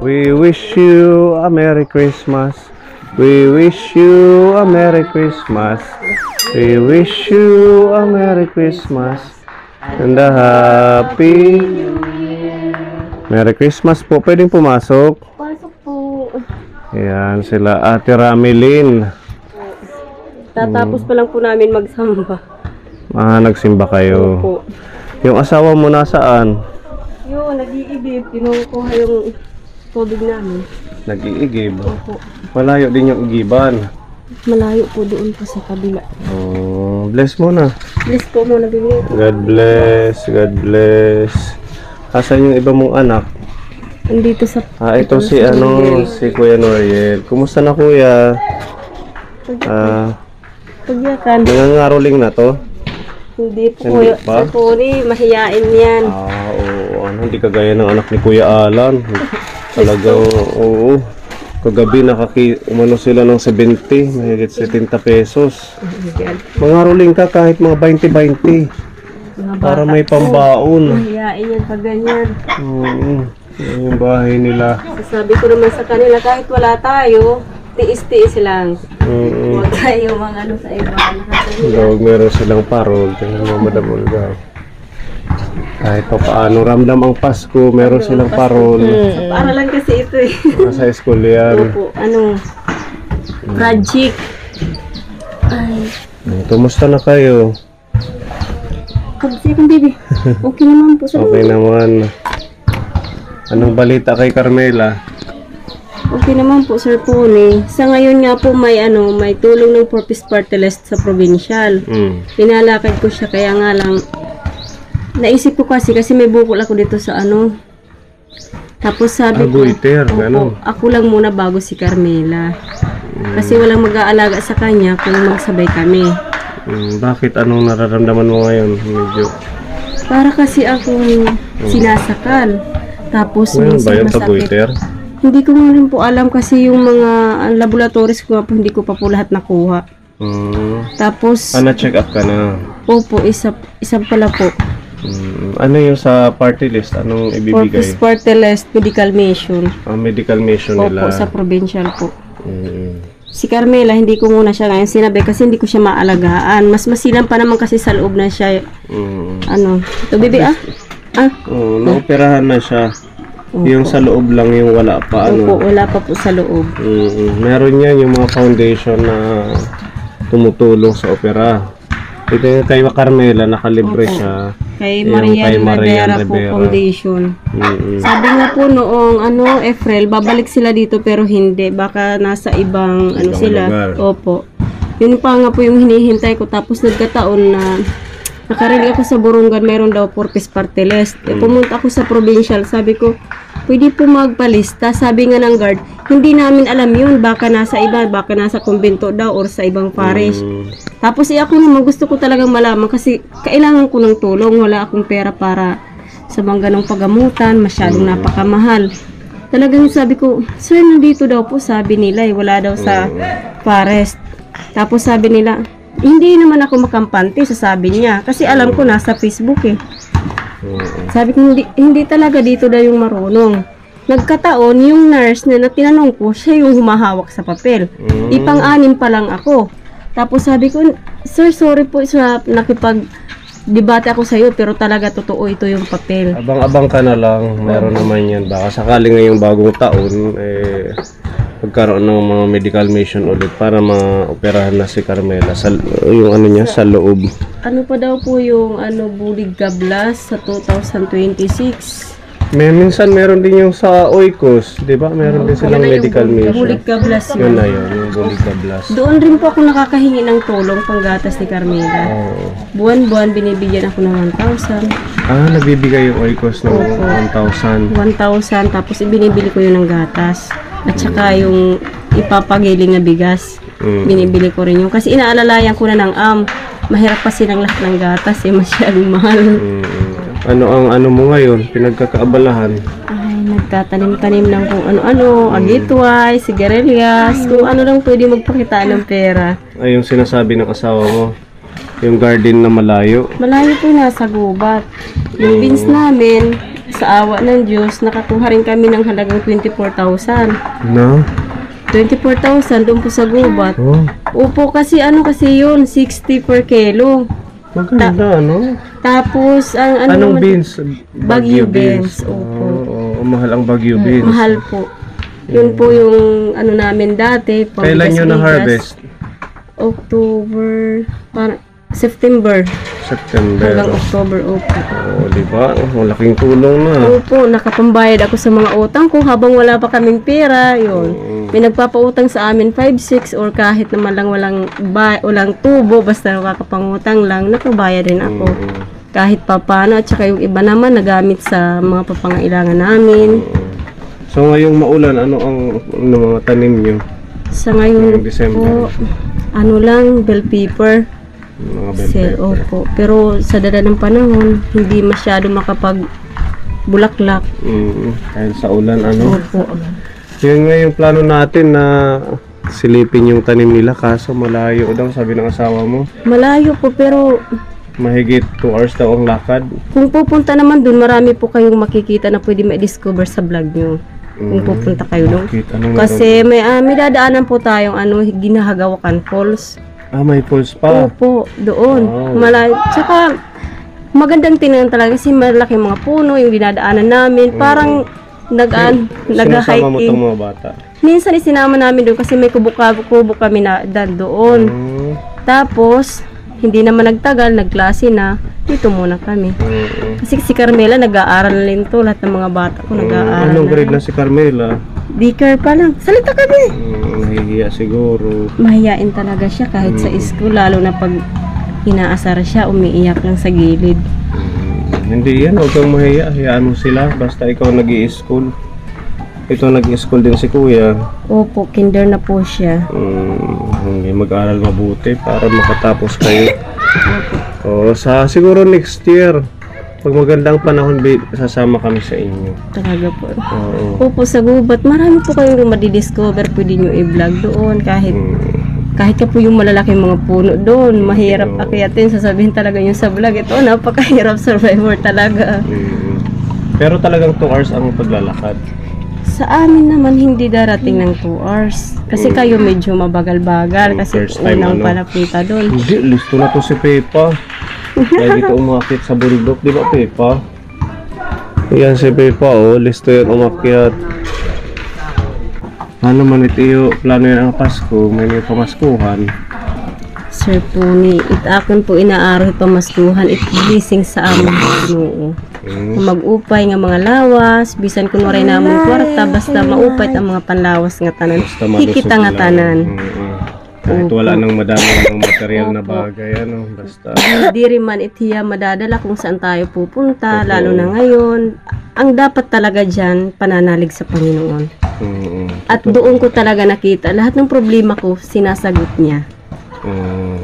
We wish you a Merry Christmas. We wish you a Merry Christmas. We wish you a Merry Christmas and a Happy Merry Christmas po. Pwedeng pumasok? Pasok po. Ayan sila Ate Ramilin. Tatapos pa lang po namin magsamba. Nagsimba kayo. Opo. Yung asawa mo nasaan? Yun, nag-iigib. Kinukuha yung tubig namin. Nag-iigib? Opo. Malayo din yung igiban. Malayo po doon po sa kabila. Oh, bless mo na. Bless po muna bibigay. God bless, God bless. Asan yung iba mong anak? Andito sa... Ito si si Kuya Noriel. Kumusta na kuya? Pagyakan. Nangangaroling na to? Hindi po. Hindi pa? Sa Puri, mahiyain yan. Oo. Hindi kagaya ng anak ni Kuya Alan. Talagang, oo. Kagabi umano sila ng 70, mahigit 70 pesos. Mangaroling ka kahit mga 20-20. Para may pambaon. Mahiyain yan pag ganyan. Yung bahay nila. Sabi ko naman sa kanila, kahit wala tayo, tiis-tiis lang. Huwag tayo mga sa iba. Huwag meron silang parol. Tingnan mo, Madam Olga. Kahit pa paano, ramdam ang Pasko, meron silang parol. Para lang kasi ito eh. Sa school yan. Opo, project. Ay. Kumusta na kayo? Second baby. Okay naman po. Okay naman. Anong balita kay Carmela? Okay naman po, Sir Pony. Sa ngayon nga po may tulong ng purpose party list sa provincial. Pinalakad ko siya kaya nga lang naisip ko kasi may bukol ako dito sa Tapos sabi ko, ako lang muna bago si Carmela. Kasi walang mag-aalaga sa kanya kung magsabay kami. Bakit? Anong nararamdaman mo ngayon? Medyo para kasi akong sinasakal. Tapos ba yung tabuiter? Hindi ko rin po alam kasi yung mga laboratories ko po, hindi ko pa po lahat nakuha. Tapos na-check up ka na? Opo, isa pala po. Ano yung sa party list? Anong ibibigay? Purpose party list, medical mission. Medical mission nila? Opo, sa provincial po. Si Carmela, hindi ko muna siya ngayon sinabi kasi hindi ko siya maalagaan. Mas masilang pa naman kasi sa loob na siya. Ito baby naoperahan na siya. Yung sa loob lang yung wala pa. Opo, wala pa po sa loob. Meron yan yung mga foundation na tumutulong sa opera. Ito yung kay Carmela, nakalibre siya. Kay Marian Rivera po Foundation. Sabi nga po noong April, babalik sila dito pero hindi. Baka nasa ibang sila. Lugar. Opo. Yun pa nga po yung hinihintay ko. Tapos nagkataon na nakarinig ako sa Borongan, meron daw purpose party list. Pumunta ako sa provincial, sabi ko, pwede po magpalista. Sabi nga ng guard, hindi namin alam yun. Baka nasa iba, baka nasa kumbento daw or sa ibang parish. Tapos ako naman gusto ko talagang malaman kasi kailangan ko ng tulong. Wala akong pera para sa mga ganong pagamutan. Masyadong napakamahal. Talagang sabi ko, sir, nandito daw po. Sabi nila, wala daw sa forest. Tapos sabi nila, hindi naman ako makampante, sasabi niya. Kasi alam ko nasa Facebook eh. Sabi ko, hindi talaga dito daw yung marunong. Nagkataon, yung nurse na tinanong ko, siya yung humahawak sa papel. Ipang-anim pa lang ako. Tapos sabi ko, sir, sorry po sa nakipag-debate ako sa iyo, pero talaga totoo ito yung papel. Abang-abang ka na lang, meron naman yan. Baka sakaling ngayong bagong taon, magkaroon ng mga medical mission ulit para ma-operahan na si Carmela sa yung niya sa loob. Ano pa daw po yung bulig gablas sa 2026? Minsan meron din yung sa Oikos, di ba? Meron din silang medical mission. Bulig gablas yun na yun, yung bulig gablas. Doon rin po ako nakakahingi ng tulong panggatas ni Carmela. Buwan-buwan binibigyan ako ng 1,000. Nagbibigay yung Oikos ng 1,000. 1,000, tapos ibinibili ko yun ng gatas. At saka yung ipapagiling na bigas, binibili ko rin yung kasi inaalalayan ko na ng mahirap kasi ng lahat ng gatas masyadong mahal. Ano mo ngayon, pinagkakaabalahan? Ay, nagtatanim-tanim ng kung ano-ano, agitway, sigarilyas, kung ano lang pwede magpakita ng pera. Ay, yung sinasabi ng asawa mo, yung garden na malayo. Malayo po nasa gubat. Yung beans namin, sa awa ng Diyos, nakakuha rin kami ng halagang 24,000. No? 24,000 doon po sa gubat. Oh. Upo kasi ano kasi yun, 60 per kilo. Maganda, ano? Tapos, ang ano Anong naman- beans? Baguio beans, opo. Oo, mahal ang Baguio beans. Mahal po. Yun po yung ano namin dati. Kailan nyo na-harvest? October, September September. hanggang October, opo. Oo, di ba? Malaking tulong na. Opo, nakapambayad ako sa mga utang ko habang wala pa kaming pera, yun. May nagpapautang sa amin 5-6 or kahit naman lang walang tubo, basta nakakapangutang lang, nakabayad rin ako. Kahit papano, at saka yung iba naman nagamit sa mga papangailangan namin. So ngayong maulan, ano mga tanim nyo? Sa ngayon Ngayong December. po, ano lang, bell pepper. Mga bell Sir, pepper. opo. Pero sa dala ng panahon, hindi masyado bulaklak. Dahil sa ulan, ano? Opo. Yun nga yung plano natin na silipin yung tanim nila, kaso malayo daw, sabi ng asawa mo. Malayo po, pero Mahigit 2 hours daw ang lakad. kung pupunta naman dun, marami po kayong makikita na pwede ma-discover sa vlog nyo. Kung pupunta kayo doon. Anong Kasi may dadaanan po tayong Ginahagawakan Falls. may falls pa. Opo, doon. Wow. Malayo. Tsaka, magandang tingnan talaga kasi malaki mga puno yung dinadaanan namin. Parang Sinasama mo nag-hiking. itong mga bata. Minsan isinama namin doon kasi may kubo kami na doon. Tapos, hindi naman nagtagal, nagklase na. Dito muna kami. Kasi si Carmela nag-aaral na rin to. Lahat ng mga bata ko nag-aaral Anong na. grade na si Carmela? Daycare pa lang. Salita kami! Nahihiya siguro. Mahiyain talaga siya kahit sa school. Lalo na pag inaasar siya, umiiyak lang sa gilid. Hindi yan, huwag kang mahiya. Hayaan mo sila. Basta ikaw nag-i-school. Ito nag-i-school din si Kuya. Opo, kinder na po siya. Hindi mag-aral mabuti para makatapos kayo. Siguro next year, pag magandang panahon, sasama kami sa inyo. Talaga po. Oo. Opo, sa gubat, marami po kayong madidiscover. Pwede nyo i-vlog doon. Kahit ka po yung malalaking mga puno doon, mahirap akyatin. Sasabihin talaga yung sa vlog, ito napakahirap survivor talaga. Pero talagang 2 hours ang paglalakad. Sa amin naman hindi darating ng 2 hours. Kasi kayo medyo mabagal-bagal. Kasi First time, unang ano? palapunta doon. Hindi, listo na to si Pepa. Lagi ito umakit sa bundok, di ba Pepa? Yan si Pepa, listo yan umakyat. Ano man ito, plano yan ang Pasko, may pamaskuhan. Sir po ni itakon po inaaraw pamaskuhan it blessing sa among Ginoo. Mag-upay nga mga lawas, bisan kunwari namong kwarta basta maupay ang mga panlawas nga tanan. Basta malusog Hikita nga lang. tanan. Kahit wala nang madami ng material na bagay, basta. Di rin man itiya madadala kung saan tayo pupunta, lalo na ngayon. Ang dapat talaga dyan, pananalig sa Panginoon. At doon ko talaga nakita, lahat ng problema ko, sinasagot niya.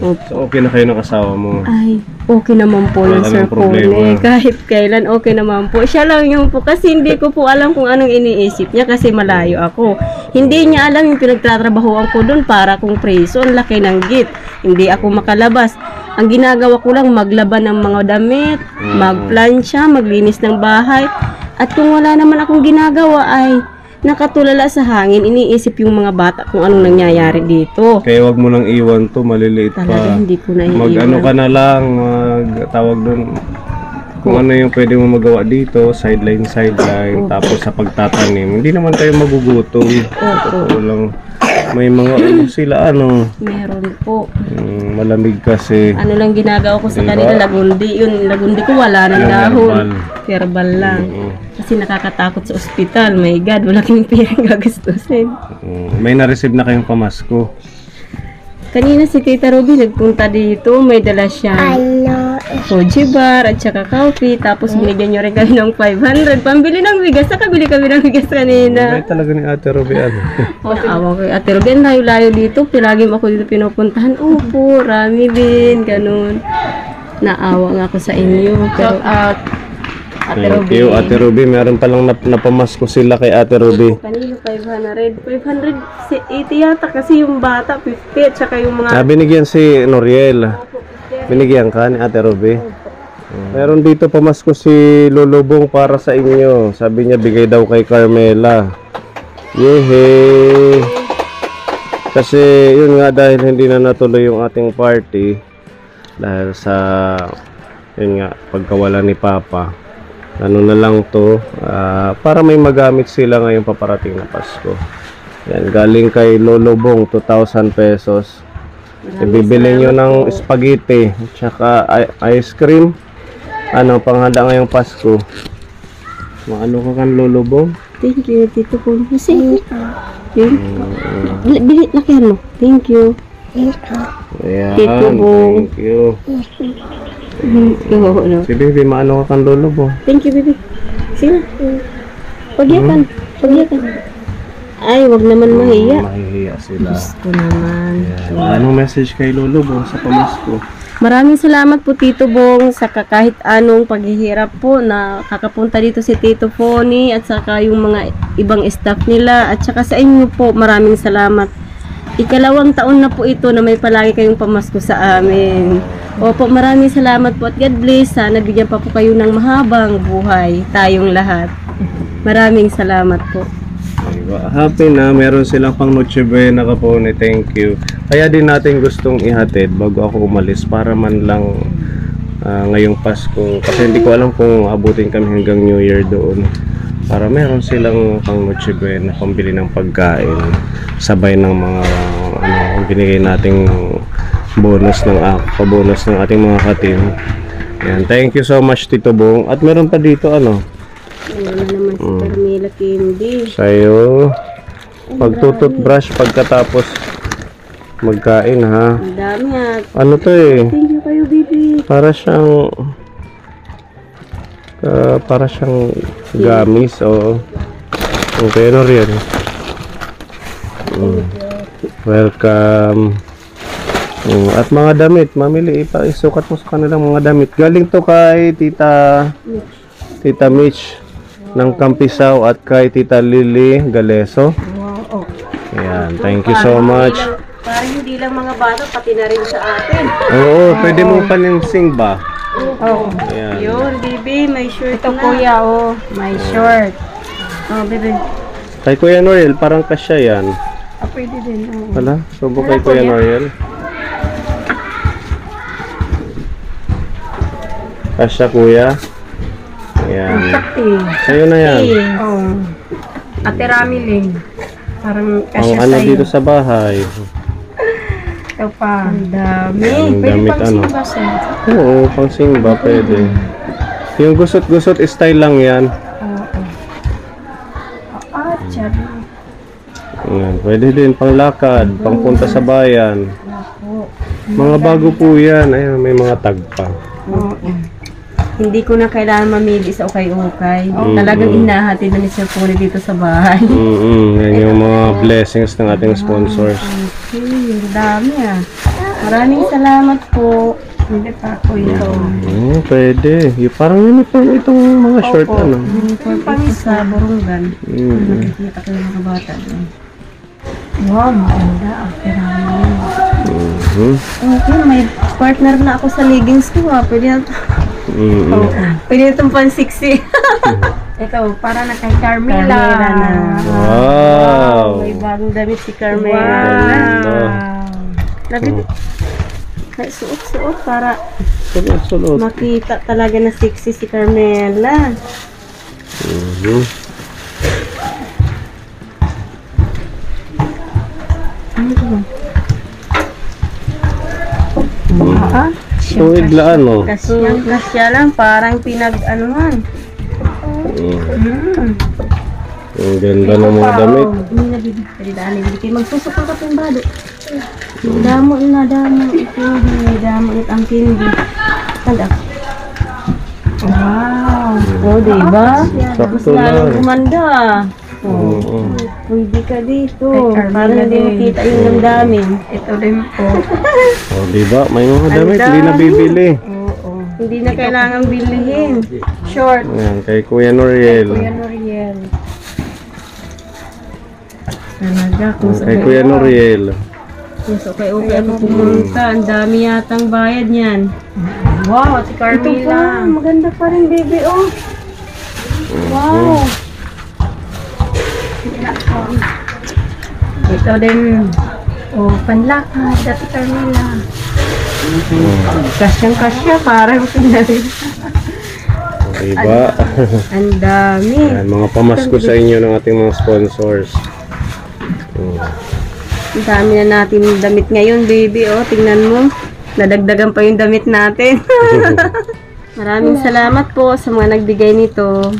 So okay na kayo ng asawa mo? Ay, okay naman po Wala ng Sir namang problema. Pone. Kahit kailan, okay naman po. Siya lang yung po, kasi hindi ko po alam kung anong iniisip niya kasi malayo ako. Hindi niya alam yung pinagtatrabahoan ko doon para kung preso. Ang laki ng git. Hindi ako makalabas. Ang ginagawa ko lang, maglaban ng mga damit, magplansya, maglinis ng bahay. At kung wala naman akong ginagawa ay nakatulala sa hangin, iniisip yung mga bata kung anong nangyayari dito. Kaya wag mo nang iwan to, maliliit Talaga pa. hindi ko na Mag-ano ka na lang, tawag doon. Kung ano yung pwede mo magawa dito, sideline. Tapos sa pagtatanim, hindi naman tayo magugutom. Totoo lang. May mga sila Meron po. malamig kasi. Ano lang ginagawa ko sa Diba? kanila, lagundi. Yung lagundi ko wala nang Yung dahon. herbal. Herbal lang. Kasi nakakatakot sa ospital. My God, wala kaming pera gagastusin. May na-receive na kayong pamasko. Kanina si Tita Ruby nagpunta dito. May dala siyang Koji bar at saka coffee. Tapos binigyan nyo rin kami ng 500. Pambili ng bigas. Nakabili kami ng bigas kanina. May talaga ni Ate Ruby Naawa ko. Ate Ruby, ang layo-layo dito. Pilagi mo ako dito pinupuntahan. Opo, rami din. Ganun. Naawa nga ako sa inyo. Pero Ate Thank Ruby. you, Ate Ruby. Meron palang napamasko sila kay Ate Ruby. Kanino 500? 580 yata kasi yung bata 50 at saka yung mga Binigyan si Noriel. Binigyan ka ni Ate Ruby. Meron dito pamasko si Lulubong para sa inyo. Sabi niya bigay daw kay Carmela. Yehey! Kasi yun nga, dahil hindi na natuloy yung ating party dahil sa yun nga, pagkawala ni Papa, ano na lang to, para may magamit sila ngayong paparating na Pasko. Yan, galing kay Lulubong, 2,000 pesos. Ibibili nyo ng spaghetti tsaka ice cream, ano, panghanda ngayong Pasko. Maano ka kan Lulubong? Thank you, Tito Pong. Kasi, bilit na kaya, no? Thank you. Ayan, Tito Bong. thank you. No. Si Bibi, maano ka kan Lulubong? Thank you, baby. Sige. Pagyakan. Pagyakan. Ay, wag naman mahiya. Mahihiya sila. Gusto naman. Ayan. Anong message kay Lulubong sa pamasko? Maraming salamat po Tito Bong sa kahit anong paghihirap po na kakapunta dito si Tito Pony at saka yung mga ibang staff nila at saka sa inyo po maraming salamat. Ikalawang taon na po ito na may palagi kayong pamasko sa amin. Opo, maraming salamat po at God bless. Sana bigyan pa po kayo ng mahabang buhay tayong lahat. Maraming salamat po. Happy na, meron silang pang Noche Buena Kapone, thank you. Kaya din natin gustong ihatid bago ako umalis para man lang ngayong Pasko. Kasi hindi ko alam kung abutin kami hanggang New Year doon. Para meron silang pang Noche Buena, pambili ng pagkain. Sabay ng mga binigay nating bonus ng pabonus ng ating mga ka-team. Yan, thank you so much Tito Bong. At meron pa dito ano? Wala naman si Carmela Candy. Sa'yo, pagtututbrush pagkatapos magkain ha. Ang dami at Ano to eh? thank you kayo, baby. Para siyang gamis o okay, ano rin. Welcome. At mga damit, mamili isukat mo sa kanilang mga damit. Galing to kay Tita Mitch ng Campisaw at kay Tita Lily Galeso. Wow. Ayan, thank you so much. Parang hindi lang mga bata, pati na rin sa atin. Oo, pwede mo paninsing ba? Oo. Ayan. Yun, baby, may shirt Ito na. kuya, oh, may short. Oh, baby. Kay Kuya Noriel, parang kasya yan. Ah, pwede din, oh. Wala, subo kay Kuya Noriel. Kasya kuya. Ayan. Sakti. Sa'yo na yan. Oh. Ate Ramiling. Parang Ang kasya ano sa'yo. dito sa bahay. Ito pa. Ang dami. Ang Pwede damit pang ano. simba sa'yo. Oo, pang simba pwede. Yung gusot-gusot style lang yan. Oo. Tsari. Ayan, pwede din pang lakad, pang punta sa bayan. Mga bago po yan. Ayun, may mga tag pa. Oo. Hindi ko na kailangan mamili sa ukay-ukay. Talagang inahatid na ni Sir Puri dito sa bahay. Yan yung mga blessings ng ating sponsors. Ang dami ah. Maraming salamat po. Hindi pa, kuya. Pwede. Yung parang uniform itong mga short ano. Uniform pang sa Borongan. Nakikita ko yung mga bata doon. Wow, maganda. Ate Ramiling. Okay, may partner na ako sa leggings ko ah. Pwede na pwede na itong pan-60. Ito, para na kay Carmela. Carmela na. Wow! May bagong damit si Carmela. Ganda. Labi, ay, suot-suot para Sulot-sulot. makita talaga na sexy si Carmela. Tuwid laan mo. Kasya lang, parang pinag-anuhan. Ang ganda ng mga damit. Hindi na bibig. Pwede daan na bibig. Magsusukol ka pong bado. Damo na, damo. Hindi, damo at ang kindi. Tanda. Wow. Oh, diba? Tapos Sakto lalong lang. gumanda. Oo. Pwede ka dito. Kay Carmela Para hindi din. makita yung damdamin. Ito din po. Oh, diba? May mga damit, Ang hindi na dami. bibili. Oo. Hindi na kailangan bilhin. Short. Ayan, kay Kuya Noriel. Kuya Noriel. Talaga, kung sa Kay Kuya Noriel. Kung sa okay ako pumunta, ang dami yatang bayad niyan. Wow, si Ito pa, Carmela. maganda pa rin, baby, oh. Wow. Ito din. Oh, panlakad. Dati Carmela. Kasyang-kasya, parang pinari. Diba? Ang dami. Yan, mga pamasko sa inyo ng ating mga sponsors. Ang dami na natin damit ngayon, baby, oh. Tingnan mo. Nadagdagan pa yung damit natin. Maraming salamat po sa mga nagbigay nito.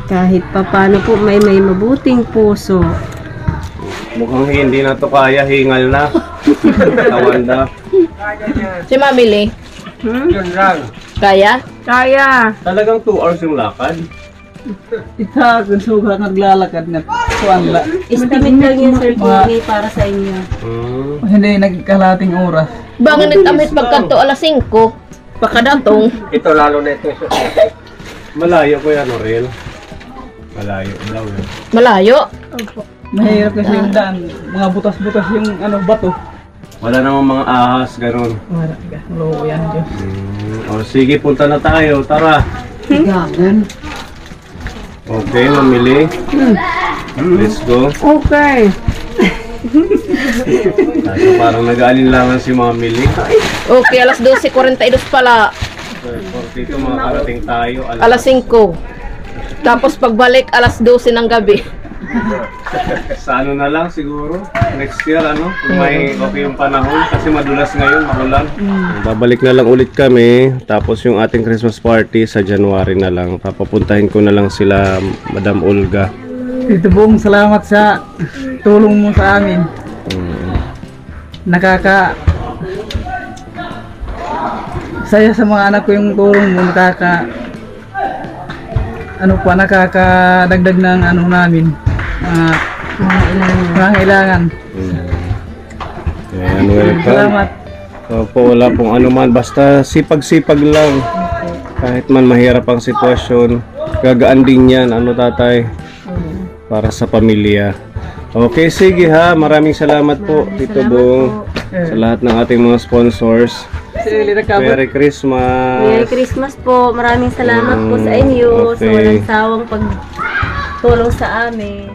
Kahit pa paano po may mabuting puso. Mukhang hindi na to kaya, hingal na. Tawanda. Si Mamili, Yun lang. kaya? Kaya. Talagang 2 hours yung lakad. Ita, kung suka naglalakad na kuwan la. Estimate lang yun, Sir Tony, para sa inyo. Hindi nagkalating oras. Bangan amit pagkanto alas 5. Pagkadatong. Ito lalo na ito. Malayo ko yan, Orel. Malayo daw yun. Malayo. Mahirap kasi yung daan. Mga butas-butas yung bato. Wala namang mga ahas, ganun. Wala ka. Loko yan, Diyos. O sige, punta na tayo. Tara. Gagan. Okay, mamili. Let's go. Okay. Tayo parang nag-aalinlangan si Mamili. Okay, alas 12:42 pala. Dito makakarating tayo. Alas 5. Tapos pagbalik alas 12 ng gabi. Sa ano na lang siguro. Next year, kung may okay yung panahon. Kasi madulas ngayon, makulan. Babalik na lang ulit kami. Tapos yung ating Christmas party sa January na lang. Papapuntahin ko na lang sila, Madam Olga. Ito Bong, salamat sa tulong mo sa amin. Saya sa mga anak ko yung tulong mo, nakakadagdag ng namin. Pangailangan. Ayan, welcome. Salamat. So po, wala pong ano man. Basta sipag-sipag lang. Kahit man mahirap ang sitwasyon, gagaan din yan, tatay? Para sa pamilya. Okay, sige ha. Maraming salamat po, Tito Bong. Sa lahat ng ating mga sponsors. Merry Christmas! Merry Christmas po. Maraming salamat po sa inyo sa Okay. walang sawang pagtulong sa amin.